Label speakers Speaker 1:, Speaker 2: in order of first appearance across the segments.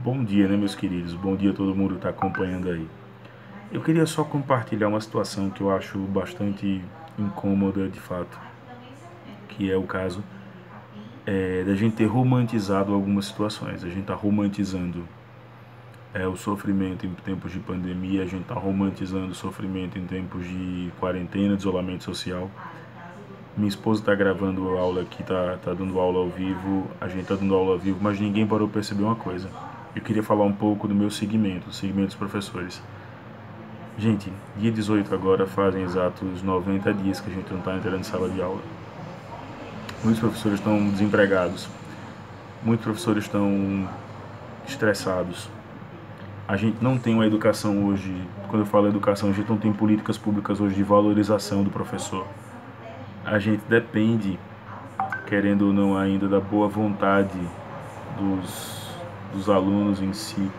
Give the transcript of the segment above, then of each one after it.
Speaker 1: Bom dia, né, meus queridos? Bom dia a todo mundo que está acompanhando aí. Eu queria só compartilhar uma situação que eu acho bastante incômoda, de fato, que é o caso da gente ter romantizado algumas situações. A gente está romantizando o sofrimento em tempos de pandemia, a gente está romantizando o sofrimento em tempos de quarentena, de isolamento social. Minha esposa está gravando aula aqui, tá dando aula ao vivo, a gente está dando aula ao vivo, mas ninguém parou para perceber uma coisa. Eu queria falar um pouco do meu segmento, o segmento dos professores. Gente, dia 18 agora fazem exatos 90 dias que a gente não está entrando em sala de aula. Muitos professores estão desempregados, muitos professores estão estressados. A gente não tem uma educação hoje, quando eu falo educação, a gente não tem políticas públicas hoje de valorização do professor. A gente depende, querendo ou não ainda, da boa vontade dos alunos em si,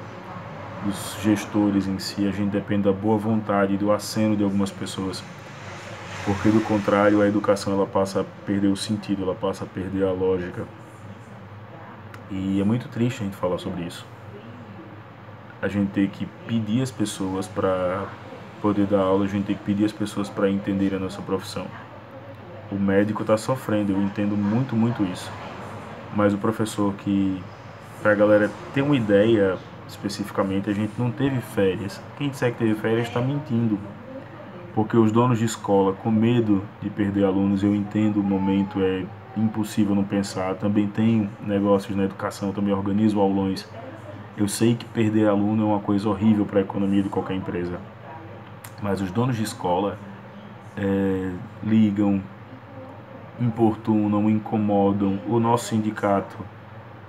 Speaker 1: dos gestores em si. A gente depende da boa vontade e do aceno de algumas pessoas, porque do contrário a educação ela passa a perder o sentido, ela passa a perder a lógica. E é muito triste a gente falar sobre isso. A gente tem que pedir as pessoas para poder dar aula, a gente tem que pedir as pessoas para entenderem a nossa profissão. O médico está sofrendo, eu entendo muito isso. Mas o professor, que para a galera ter uma ideia especificamente, a gente não teve férias. Quem disser que teve férias está mentindo. Porque os donos de escola, com medo de perder alunos, eu entendo o momento, é impossível não pensar. Também tenho negócios na educação, também organizo aulões. Eu sei que perder aluno é uma coisa horrível para a economia de qualquer empresa. Mas os donos de escola ligam, importunam, incomodam. O nosso sindicato,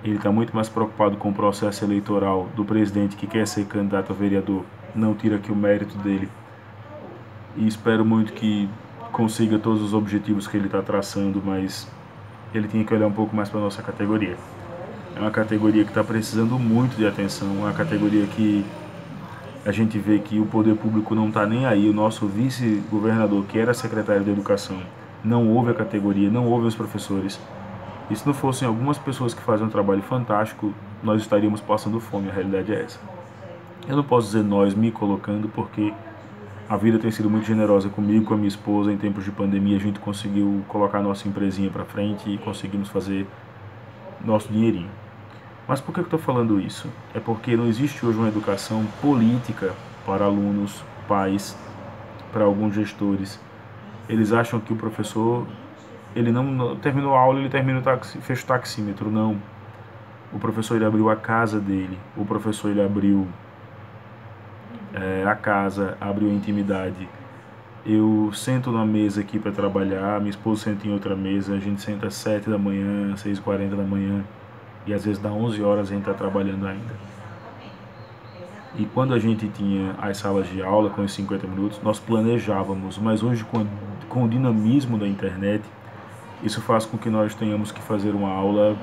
Speaker 1: ele está muito mais preocupado com o processo eleitoral do presidente que quer ser candidato a vereador. Não tira aqui o mérito dele. E espero muito que consiga todos os objetivos que ele está traçando, mas ele tinha que olhar um pouco mais para a nossa categoria. É uma categoria que está precisando muito de atenção, uma categoria que a gente vê que o poder público não está nem aí. O nosso vice-governador, que era secretário de Educação, não ouve a categoria, não ouve os professores. E se não fossem algumas pessoas que fazem um trabalho fantástico, nós estaríamos passando fome, a realidade é essa. Eu não posso dizer nós me colocando, porque a vida tem sido muito generosa comigo, com a minha esposa. Em tempos de pandemia a gente conseguiu colocar nossa empresinha para frente e conseguimos fazer nosso dinheirinho. Mas por que eu estou falando isso? É porque não existe hoje uma educação política para alunos, pais, para alguns gestores. Eles acham que o professor, ele não terminou a aula, ele fecha o taxímetro. Não. O professor, ele abriu a casa dele. O professor, ele abriu a casa, abriu a intimidade. Eu sento na mesa aqui para trabalhar, minha esposa senta em outra mesa, a gente senta às 7 da manhã, 6h40 da manhã, e às vezes dá 11 horas a gente está trabalhando ainda. E quando a gente tinha as salas de aula com os 50 minutos, nós planejávamos, mas hoje com o dinamismo da internet, isso faz com que nós tenhamos que fazer uma aula,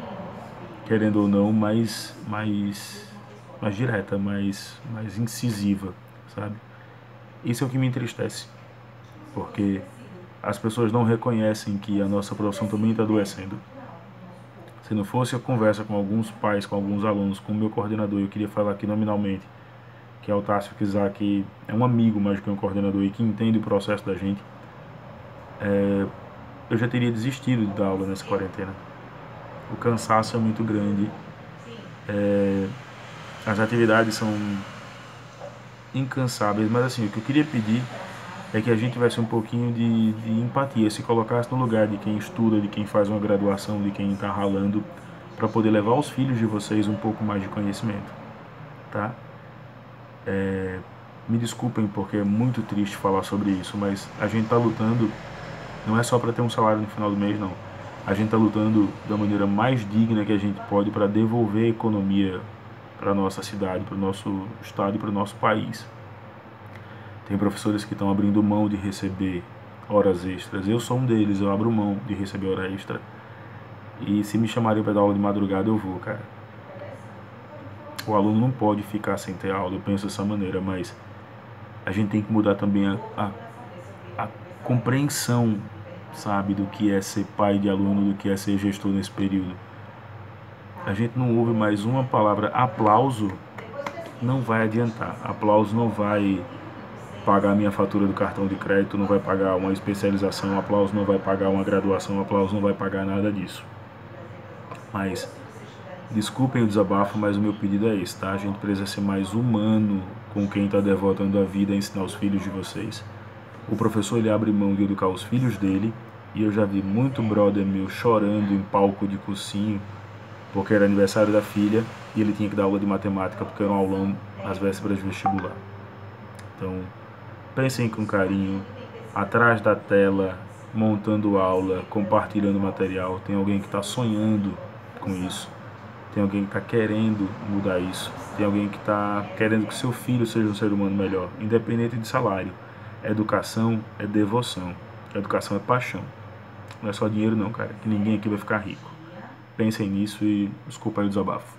Speaker 1: querendo ou não, mais direta, mais incisiva, sabe? Isso é o que me entristece, porque as pessoas não reconhecem que a nossa profissão também está adoecendo. Se não fosse a conversa com alguns pais, com alguns alunos, com o meu coordenador, eu queria falar aqui nominalmente, que é o Tássio Kizar, que é um amigo mais do que um coordenador e que entende o processo da gente, eu já teria desistido de dar aula nessa quarentena. O cansaço é muito grande, as atividades são incansáveis, mas assim, o que eu queria pedir é que a gente tivesse um pouquinho de empatia, se colocasse no lugar de quem estuda, de quem faz uma graduação, de quem está ralando, para poder levar aos filhos de vocês um pouco mais de conhecimento, tá? Me desculpem porque é muito triste falar sobre isso, mas a gente está lutando, não é só para ter um salário no final do mês, não. A gente está lutando da maneira mais digna que a gente pode para devolver a economia para a nossa cidade, para o nosso estado e para o nosso país. Tem professores que estão abrindo mão de receber horas extras. Eu sou um deles, eu abro mão de receber hora extra. E se me chamarem para dar aula de madrugada, eu vou, cara. O aluno não pode ficar sem ter aula, eu penso dessa maneira, mas a gente tem que mudar também a compreensão, sabe, do que é ser pai de aluno, do que é ser gestor nesse período. A gente não ouve mais uma palavra aplauso não vai adiantar. Aplauso não vai pagar a minha fatura do cartão de crédito, não vai pagar uma especialização, aplauso não vai pagar uma graduação, aplauso não vai pagar nada disso. Mas, desculpem o desabafo, mas o meu pedido é esse, tá? A gente precisa ser mais humano com quem está devotando a vida a ensinar os filhos de vocês. O professor, ele abre mão de educar os filhos dele, e eu já vi muito brother meu chorando em palco de cursinho, porque era aniversário da filha, e ele tinha que dar aula de matemática, porque era um aulão às vésperas de vestibular. Então, pensem com carinho, atrás da tela, montando aula, compartilhando material, tem alguém que está sonhando com isso, tem alguém que está querendo mudar isso, tem alguém que está querendo que seu filho seja um ser humano melhor, independente de salário. Educação é devoção, educação é paixão, não é só dinheiro não, cara, que ninguém aqui vai ficar rico. Pensem nisso e desculpa aí o desabafo.